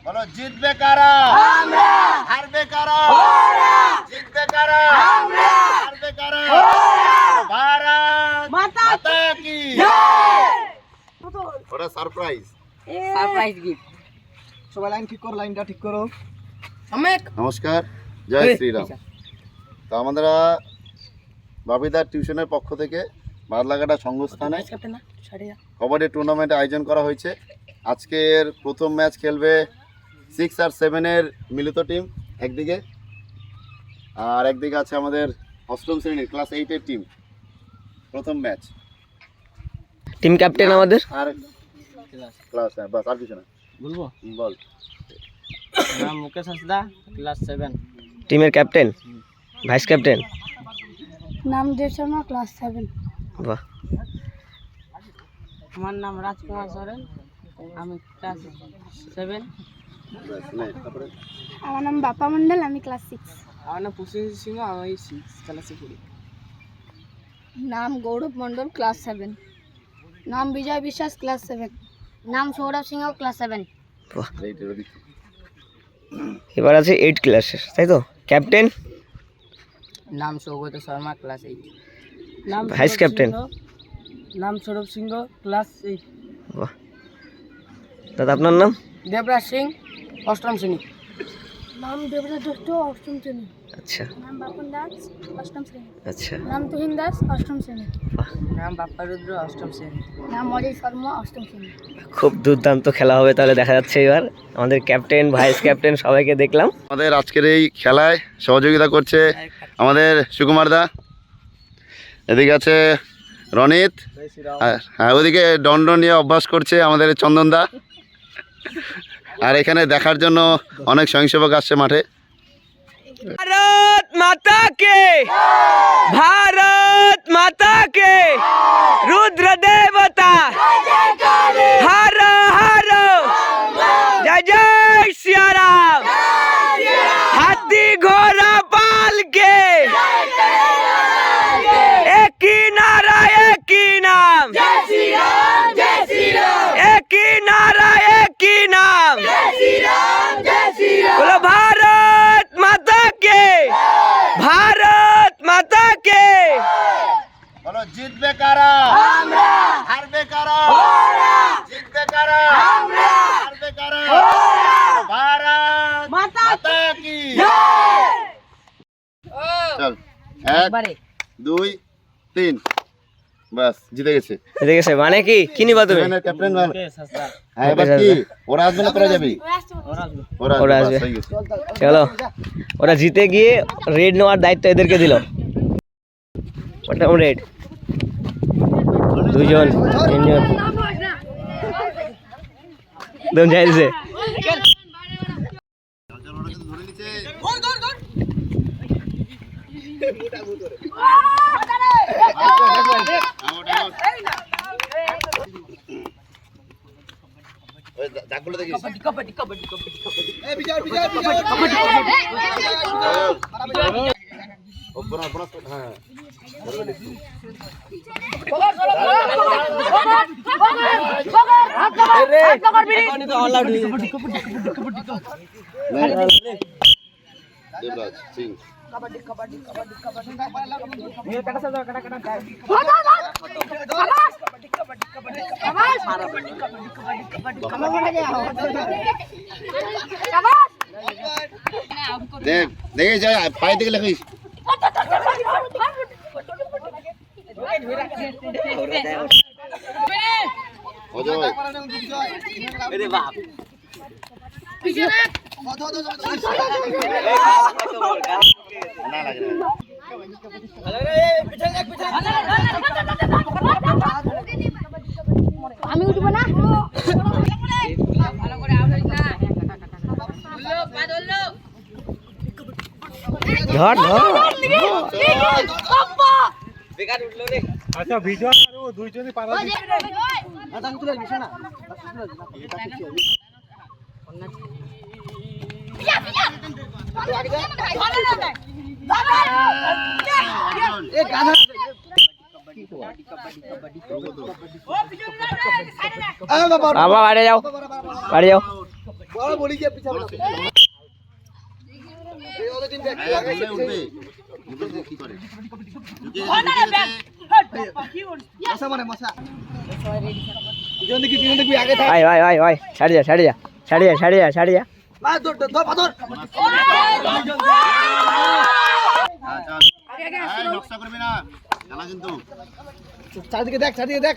বলো জিতবে কারা? আমরা। হারবে কারা? ওরা। জিতবে কারা? আমরা। হারবে কারা? ওরা। ভারত মাতা কি জয়। ওরা সারপ্রাইজ গিফট। সবাই লাইন ঠিক করো, লাইনটা ঠিক করো। নমস্কার, জয় শ্রীরাম। তো আমরা বাবিদার টিউশনের পক্ষ থেকে বাদলাঘাটা সংঘস্থানে কবাডি টুর্নামেন্ট আয়োজন করা হয়েছে। আজকের প্রথম ম্যাচ খেলবে 6 আর 7-এর মিলিত টিম একদিকে, আর একদিকে আছে আমাদের অষ্টম শ্রেণীর ক্লাস 8-এর টিম। প্রথম ম্যাচ টিম ক্যাপ্টেন আমাদের আর ক্লাস বাস আর কিছু না বলবো? বল। নাম মুকেশ হাসদা, ক্লাস 7। টিমের ক্যাপ্টেন, ভাইস ক্যাপ্টেন নাম দেব শর্মা, ক্লাস 7। বাহ। আমার নাম রাজকুমার সরেন, আমি ক্লাস 7। তারপরে আমার নাম বাপা মন্ডল, আমি ক্লাস 6। আমার নাম পুষ্টি সিংহ, আমি 6 ক্লাসে পড়ি। নাম গৌরব মন্ডল, ক্লাস 7। নাম বিজয় বিশ্বাস, ক্লাস 7। নাম সৌরভ সিংহ, ক্লাস 7। এবার আছে 8 ক্লাসের, তাই তো? ক্যাপ্টেন নাম Saugata Sharma, class 8। Vice captain নাম সৌরভ সিংহ, ক্লাস 8। বাহ। দাদা আপনার নাম? দেবরাজ সিং, অষ্টম শ্রেণী। নাম দেবরাজ দত্ত, অষ্টম শ্রেণী। আচ্ছা নাম বাপন দাস, অষ্টম শ্রেণী। আচ্ছা, নাম তুহিন দাস, অষ্টম শ্রেণী। নাম বাপ্পা রুদ্র, অষ্টম শ্রেণী। নাম অজয় শর্মা, অষ্টম শ্রেণী। খুব দুর্দান্ত খেলা হবে তাহলে দেখা যাচ্ছে। এবার আমাদের ক্যাপ্টেন, ভাইস ক্যাপ্টেন সবাইকে দেখলাম। আমাদের আজকের এই খেলায় সহযোগিতা করছে আমাদের সুকুমার দা, এদিকে আছে রনিত, হ্যাঁ ওদিকে দণ্ড নিয়ে অভ্যাস করছে আমাদের চন্দন দা, আর এখানে দেখার জন্য অনেক স্বয়ংসেবক আসছে মাঠে। भारत माता के, भारत माता के, रुद्र देवता हर हर, जय जय सिया राम। हाथी घोड़ा पाल के, एक ही नारा एक ही नाम, एक ही नारा एक ही नाम, बोलो भारत माता के, भारत माता के। বলো জিতবে কারা? আমরা। হারবে কারা? ওরা। জিতবে কারা? আমরা। হারবে কারা? ওরা। ভারত মাতা কি জয়। চল 1 2 3, বাস জিতে গেছে। ঠিক আছে, মানে কি নিবা তুমি? ক্যাপ্টেন মানে হ্যাঁ, এবার কি ওরা আসবে না তোরা যাবি? ওরা আসবে। হয়ে গেছে। চলো, ওরা জিতে গিয়ে রেড নেওয়ার দায়িত্ব এদেরকে দিল। প্রথম রেড, 2 জন 3 জন দম যাইছে। ওই দাগগুলো দেখিস। হ্যাঁ দেবরাজ সিং। দেখ দেখে যায় পায়ে দিকে লেখিস। অজয় না লাগে না। আমি উঠবো না। ধর ধর, আচ্ছা ভিডিও করো, দুইজনই পারা দিই। বাবা বাড়ি যাও, বাড়ি যাও। ভাই ভাই ভাই ভাই ছাড়ি যা ছাড়ি যা ছাড়ি যা ছাড়ি যা ছাড়ি যা চারিদিকে দেখ চারিদিকে দেখ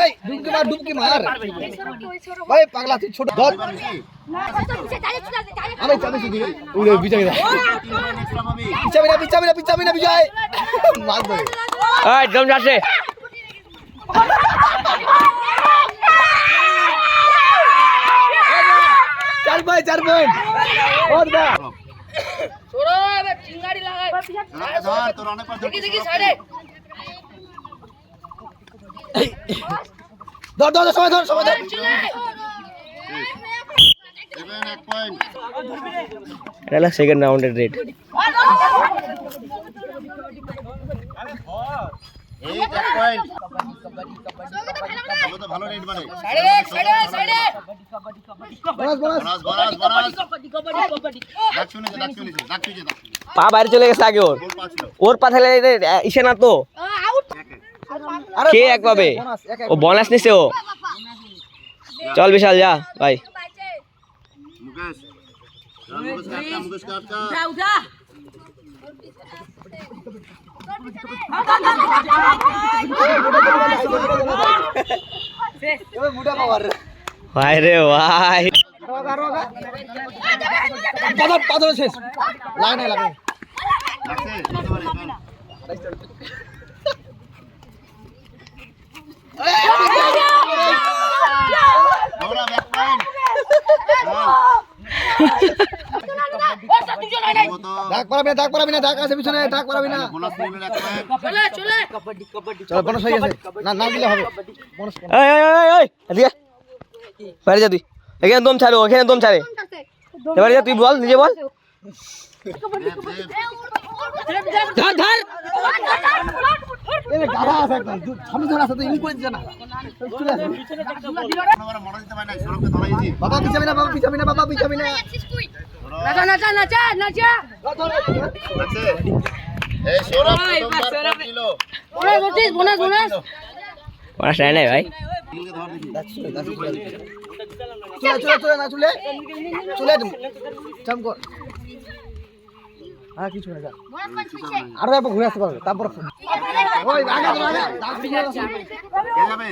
এই ডুবকি মার ভাই পাগলা তুই ছোট ধর আমি চাবিছি দিই ওরে বিজয় পিছাবি না বিজয় মার দে এই দম যাচ্ছে চার পয়েন্ট ওর দা छोड़ो अबे चिंगारी लगाए ধর তোর অনেক পর देखी साइड ধর সময় ধর এক পয়েন্ট এটা হলো সেকেন্ড রাউন্ডের রেড এই এক পয়েন্ট তো ভালো রেড মানে साइड বনাস ডাক শুনেছে পা বাইরে চলে গেছে আগে ওর গোল পাচ্ছিল ওর পা থাকলে ইসে না তো কে এক পাবে ও বোনাস নিছে ও চল বিশাল যা ভাই মুকেশ মুকেশ কাটকা उठा ভাই রে ভাই পাথর শেষ লাগে লাগছে দৌড়া ব্যাক পয়েন্ট ডাক পারাবি না ডাক আছে পিছনে ডাক পারাবি না বোনাস নিয়ে এক পয়েন্ট चले চল বোনাস হয়ে গেছে না দিলে হবে বোনাস এই এদিকে বাইরে যা তুই এখানে দম ছাড়ো এখানে দম ছাড়ে এবারে যা তুই বল নিজে বল ধর এই গাধা আছে একদম সামনে ধর আছে তো ইন করে দিছ না চলে আসে আমরা মনে দিতে পারি না সরবকে ধরাইছি বাবা পিছাবি না বাবা পিছাবি না नाचा লাগছে এই সরব প্রথমবার ছিল बोनस বোনাস নাই ভাই দিলকে ধর দেখি চলে চাম কর কিছু না যা আরো একবার ঘুরে আসতে পারবে তারপর ওই আগে দাঁত পিছনে কে যাবে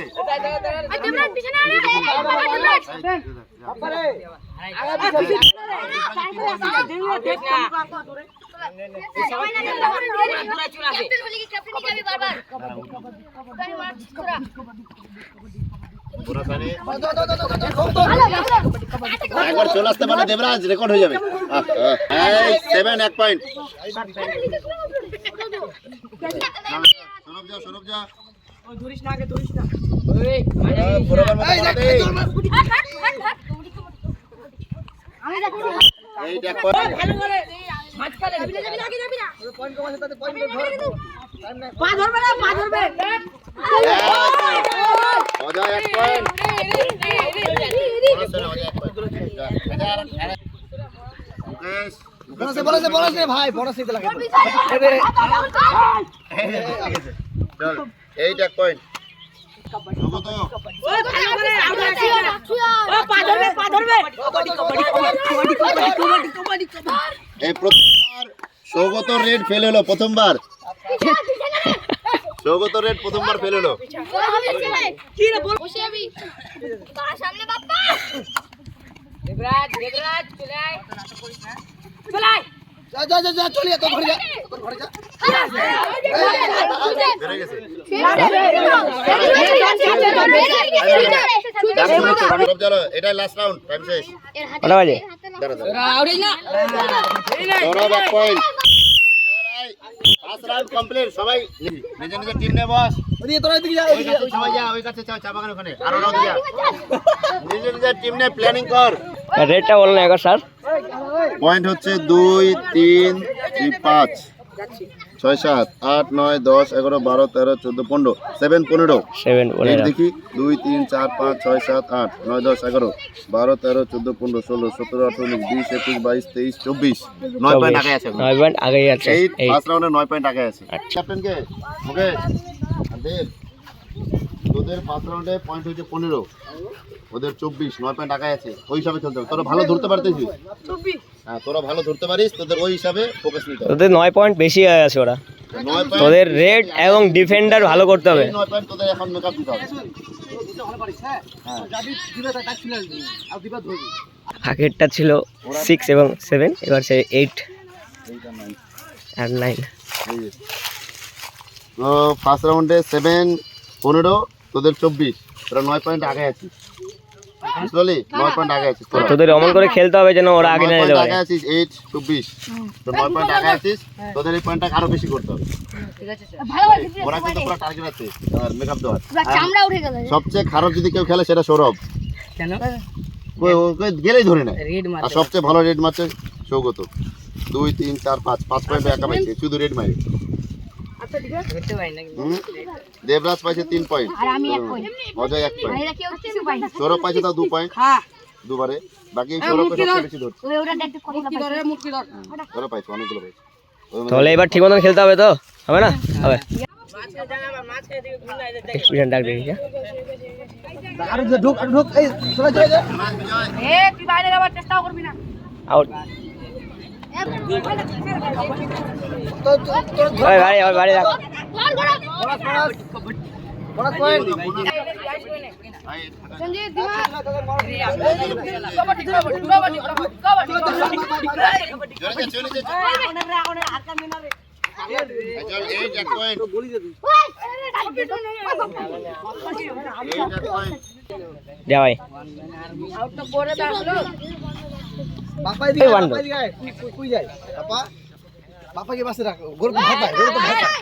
বোনাস আনে একবার চলে আসতে পারলে দেবরাজ রেকর্ড হয়ে যাবে এই 7 এক পয়েন্ট সরব যা এই এক পয়েন্ট পয়েন্ট কমাছে তাতে পয়েন্ট ধর অজয় এক পয়েন্ট বোনাস নে ভাই বোনাস নিতে লাগে চল এইট এক পয়েন্ট এই প্রথমবার সৌগত রেড ফেল হলো প্রথমবার সৌগত রেড প্রথমবার ফেল হলো যা চলিয়ে তো ঘরে যা বেড়ে গেছে চলো এটাই লাস্ট রাউন্ড টাইম শেষ কটা বাজে সৌরভ এক পয়েন্ট ফার্স্ট রাউন্ড কমপ্লিট সবাই নিজের নিজের টিম নে বস ওদিকে তোরা এদিকে যা ওই কাছে সবাই যা ওই কাছে চা বাগান ওখানে আরো রাউন্ড যা নিজের নিজের টিম নে প্ল্যানিং কর রেডটা বল না একবার স্যার পয়েন্ট হচ্ছে 2 3 5 6 7 8 9 10 11 12 13 14 15 7 15 7 এই দেখি 2 3 4 5 6 7 8 9 10 11 12 13 14 15 16 17 18 19 20 21 22 23 24 9 পয়েন্ট আগে আছে 9 পয়েন্ট আগেই আছে। এই এই ফার্স্ট রাউন্ডে 9 পয়েন্ট আগে আছে আচ্ছা। ক্যাপ্টেন কে ওকে দেব তোদের ফার্স্ট রাউন্ডে পয়েন্ট হয়েছে 15 ওদের 24 9 পয়েন্ট আগে আছে ওই হিসাবে খেলতে হবে তোরা ভালো ধরতে পারতেছিস 24 হ্যাঁ তোরা ভালো ধরতে পারিস তোদের ওই হিসাবে ফোকাস নিতে হবে তোদের 9 পয়েন্ট বেশি হয়ে আছে ওরা। 9 পয়েন্ট তোদের রেড এবং ডিফেন্ডার ভালো করতে হবে। 9 পয়েন্ট তোদের এখন মেকআপ দিতে হবে আগেরটা ছিল 6 এবং 7, এবার সে 8 আর 9। তো ফার্স্ট রাউন্ডে 7 15 তোদের 24 তোরা 9 পয়েন্ট আগে আছিস বুঝলি 9 পয়েন্ট আগে আছিস তোরা তোদের অমন করে খেলতে হবে যেন ওরা আগে না যেতে পারে। আগে আছিস 8 24 তো 9 পয়েন্ট আগে আছিস তোদের এই পয়েন্টটা আরো বেশি করতে হবে ওরা কিন্তু পুরো টার্গেট আছে আর মেকআপ দেওয়ার চামড়া উঠে গেল সবচেয়ে খারাপ যদি কেউ খেলে সেটা সৌরভ কেন ওকে গেলেই ধরে নেয় রেড আর সবচেয়ে ভালো রেড মারছে সৌগত 2 3 4 5 পয়েন্ট একা পাইছে শুধু রেড মারি ধরতে পারি না কিন্তু দেবরাজ পাইছে 3 পয়েন্ট আর আমি 1 পয়েন্ট অজয় 1 পয়েন্ট এরা কেউ কিছু পাই না সৌরভ পাইছে তাও 2 পয়েন্ট দুবারে বাকি সৌরভকে সবচেয়ে বেশি ধরছে ওই ওটা দেখতে কথা পাই সৌরভ পাইছে অনেকগুলো পাইছে তাহলে এবার ঠিক মতন খেলতে হবে তো, হবে না? হবে। এক্সপিরিয়েন্স ডাক দেখি আর ঢুক এই চলে চলে যা এ তুই বাইরে যাবার চেষ্টা করবি না আউট। তো তোর ওই গাড়ি ওই গাড়ি রাখ। বড় পয়েন্ট সঞ্জয় দিমা যা ভাই। পাপাই দিকে কই যায় পাপা কে পাশে রাখ গোল ভাত পায় গোল তো ভাত পায়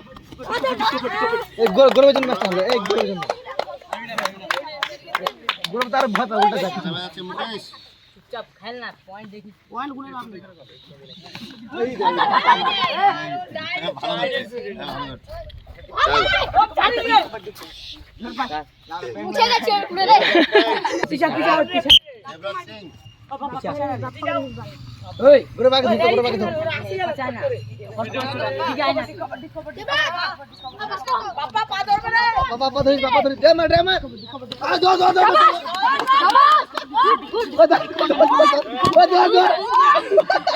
এই গোলের জন্য ম্যাচটা হলো এই গোলের জন্য গোল তার ভাত পায় উল্টা যায় আছে মুকেশ চুপচাপ খেল না, পয়েন্ট দেখি পয়েন্ট গুলো রাখ উঠে গেছে পুরো রে পিছা দেবরাজ সিং ওই গোল বাগে ধর পাপা পা ধরবে রে পাপা ধরি দে মা আ দো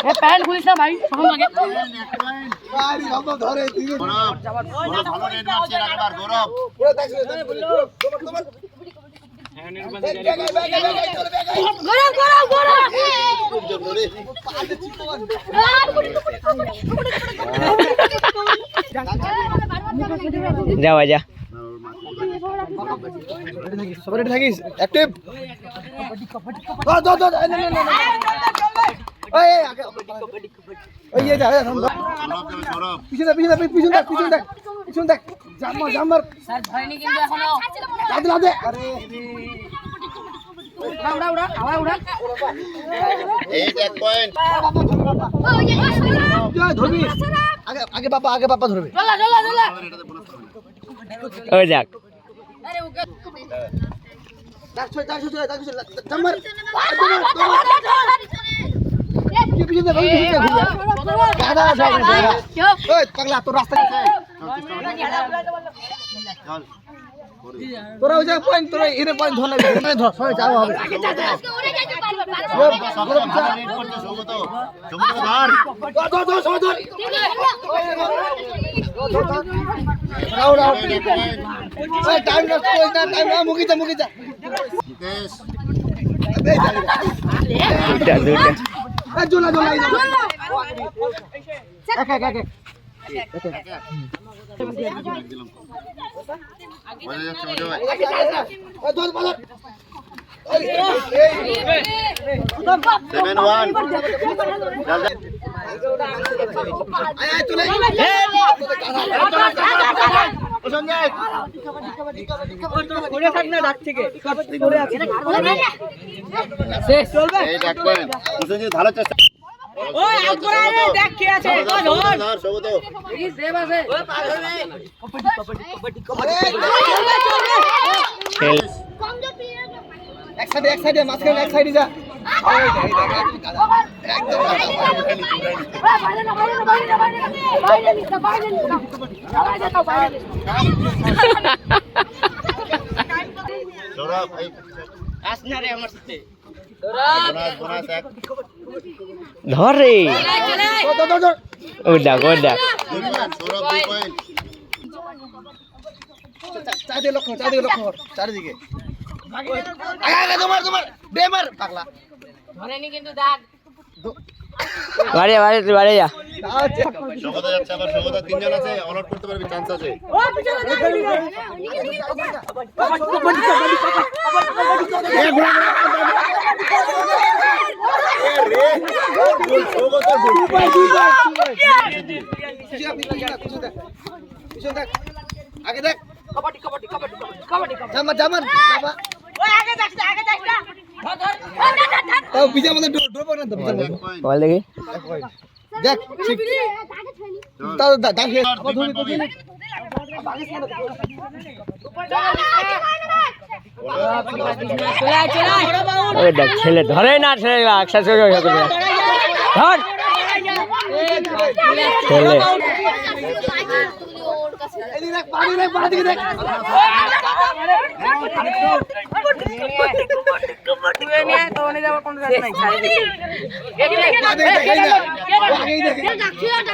এ প্যান্ট খুলিস না ভাই, সকাল লাগে আরে বাবা ধরে তুই গৌরব ভালো রেড মারছে একবার গৌরব পুরো দেখছিস যা ভাই যা। সবাই রেডি থাকিস অ্যাক্টিভ দো ওই আগে ওই এই যা সৌরভ পিছনে দেখ জাম্মার স্যার ধরেনি কিন্তু এখনো লাদে আরে উড়া 1 পয়েন্ট ধরবি আগে পাপা ধরবে ওই যাক। জাম্মার পিছনে ওই পাগলা তোর রাস্তা চল তোরা ওই জায়গায় পয়েন্ট তোরা এর পয়েন্ট ধর না ধর সবাই যাও হবে রাউন্ড ওই টাইম নষ্ট করিস না টাইম না মুকি যা দুইটা এই জোলা এক ধর বল 7-1 আয় চলে ঘুরে থাক না ডাক থেকে শেষ চলবে ভালো চেষ্টা এক সাইডে মাঝখানে এক সাইডে যা সৌরভ এই বোনাস এক ধর রে ওই দেখ দুই পয়েন্ট, সৌরভ 2 পয়েন্ট। চারিদিকে লক্ষ্য কর চারিদিকে আগে তোমার বেমার পাগলা ধরেনি কিন্তু দাগ বাড়ি যা সৌগত যাচ্ছে আবার সৌগত 3 জন আছে অলআউট করতে পারবি চান্স আছে আগে দেখ জামার তাও বিজা আমাদের ড্রপ করে না এক পয়েন্ট বল দেখি দেখ তাও দাগ আবার ধরে ওই দেখ ছেলে ধরে না ছেলে একসাথে ধর ছেলে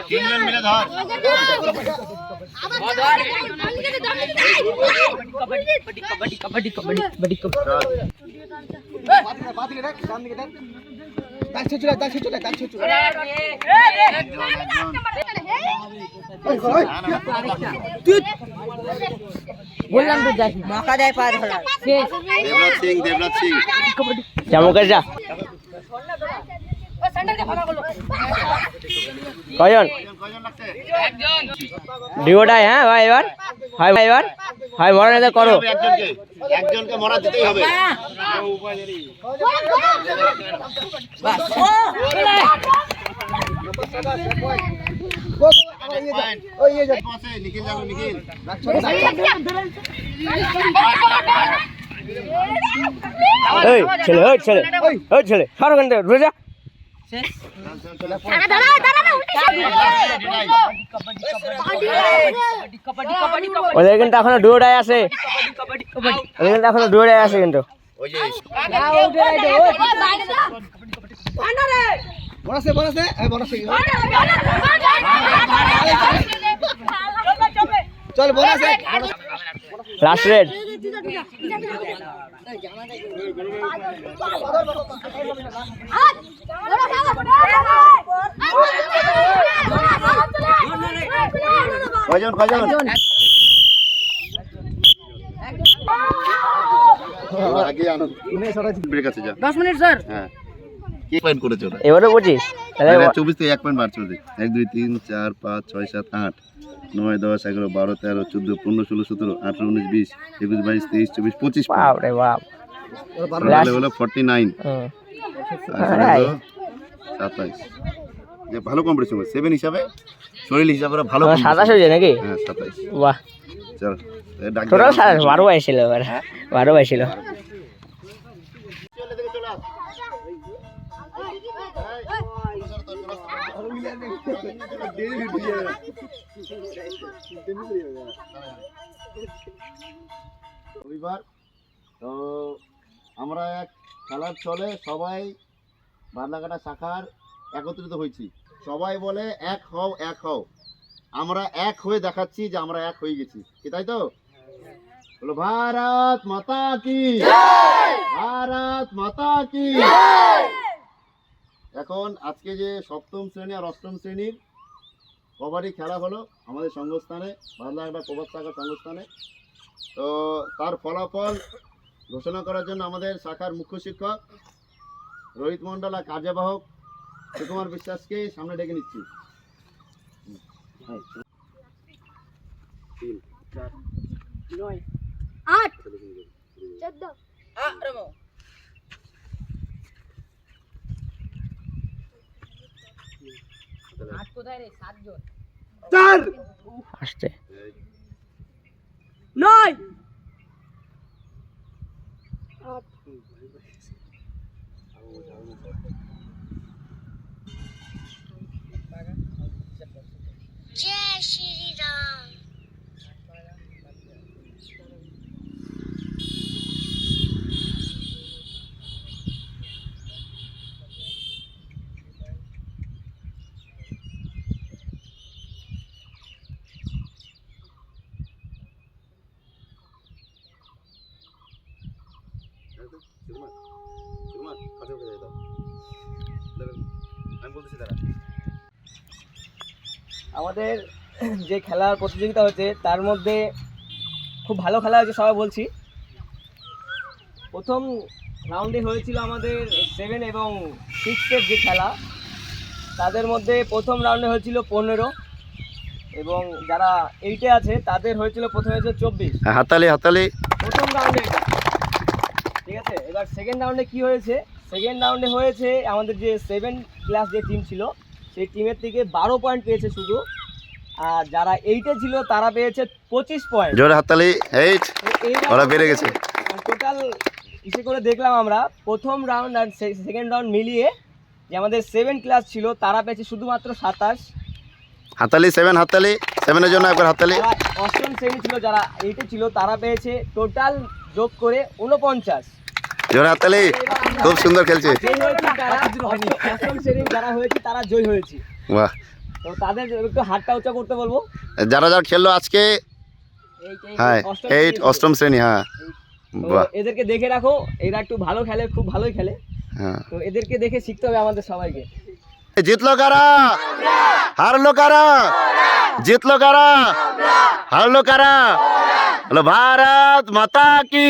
তিনজন মিলে ধর বললাম তো যাস মাকা দেয় পা ধরা দেবরাজ সিং চামুকের যা কয়জন ডিওটাই হ্যাঁ ভাই এবার হয় মরণ এদের করো একজনকে মরা দিতেই হবে নিখিল যাবো নিখিল এই ছেলে সর ওখান থেকে রোজা ওদের কিন্তু এখনো ডুয়োটাই আছে কিন্তু ওই যে চল বোনাস লাস্ট রেড কয়জন আগে আনন্দ ব্রেক আছে যা 10 মিনিট স্যার হ্যাঁ কি পয়েন্ট করেছে ওরা এবারে 25 তাহলে 24 থেকে 1 পয়েন্ট বাড়ছে ওদের 1 2 3 4 5 6 7 8 9 10 11 12 13 14 15 16 17 18 19 20 21 22 23 24 25 বাপ রে বাপ তাহলে হলো 49 হুম। তারপরে হলো 27 যে ভালো কম্পিটিশন 7 হিসাবে শরীর হিসাবে ওরা ভালো 27 হয়েছে নাকি হ্যাঁ 27 বাহ চল ডাক টোটাল 12 বাইশ ছিল এবার 12 বাইশ ছিল রবিবার তো আমরা এক খেলার চলে সবাই বাদলাঘাটা শাখার একত্রিত হয়েছি সবাই বলে এক হও আমরা এক হয়ে দেখাচ্ছি যে আমরা এক হয়ে গেছি কি তাই তো বলো ভারত মাতা কি ভারত মাতা কি এখন আজকে যে সপ্তম শ্রেণী আর অষ্টম শ্রেণীর কবাডি খেলা হলো আমাদের সংঘস্থানে বাদলাঘাটা প্রভাত শাখার সংঘস্থানে তো তার ফলাফল ঘোষণা করার জন্য আমাদের শাখার মুখ্য শিক্ষক রোহিত মণ্ডল আর কার্যবাহক সুকুমার বিশ্বাসকে সামনে ডেকে নিচ্ছি আট 14 আসছে নয় আমাদের যে খেলার প্রতিযোগিতা হচ্ছে তার মধ্যে খুব ভালো খেলা হয়েছে সবাই বলছি। প্রথম রাউন্ডে হয়েছিল আমাদের 7 এবং 6-এর যে খেলা, তাদের মধ্যে প্রথম রাউন্ডে হয়েছিল 15 এবং যারা 8-এ আছে তাদের হয়েছিল প্রথমে হয়েছিল 24 হাতালি হাতালি। প্রথম রাউন্ডে। ঠিক আছে, এবার সেকেন্ড রাউন্ডে কি হয়েছে? সেকেন্ড রাউন্ডে হয়েছে আমাদের যে 7 ক্লাস যে টিম ছিল সেই টিমের থেকে 12 পয়েন্ট পেয়েছে শুধু, আর যারা 8-এ ছিল তারা পেয়েছে 25 পয়েন্ট। জোরে হাতালি। 8 ওরা বেড়ে গেছে। টোটাল ইসে করে দেখলাম আমরা প্রথম রাউন্ড আর সেকেন্ড রাউন্ড মিলিয়ে যে আমাদের 7 ক্লাস ছিল তারা পেয়েছে শুধুমাত্র 27। হাতালি 7 হাতালি 7-এর জন্য একবার হাতালি। যারা অষ্টম শ্রেণী ছিল, যারা 8-এ ছিল তারা পেয়েছে টোটাল যোগ করে 49। জোরে হাতালি। খুব সুন্দর খেলছে। জয়ী হয়েছে তারা, অষ্টম শ্রেণী যারা হয়েছে তারা জয়ী হয়েছে। বাহ। তো তাদের একটু হাতটা উঁচা করতে বলবো। যারা যারা খেললো আজকে, হ্যাঁ অষ্টম 8 অষ্টম শ্রেণী। হ্যাঁ তো বাহ। এদেরকে দেখে রাখো, এরা একটু ভালো খেলে, খুব ভালোই খেলে। হ্যাঁ তো এদেরকে দেখে শিখতে হবে আমাদের সবাইকে। জিতলো কারা? হারলো কারা? জিতলো কারা? হারলো কারা? হলো ভারত মাতা কি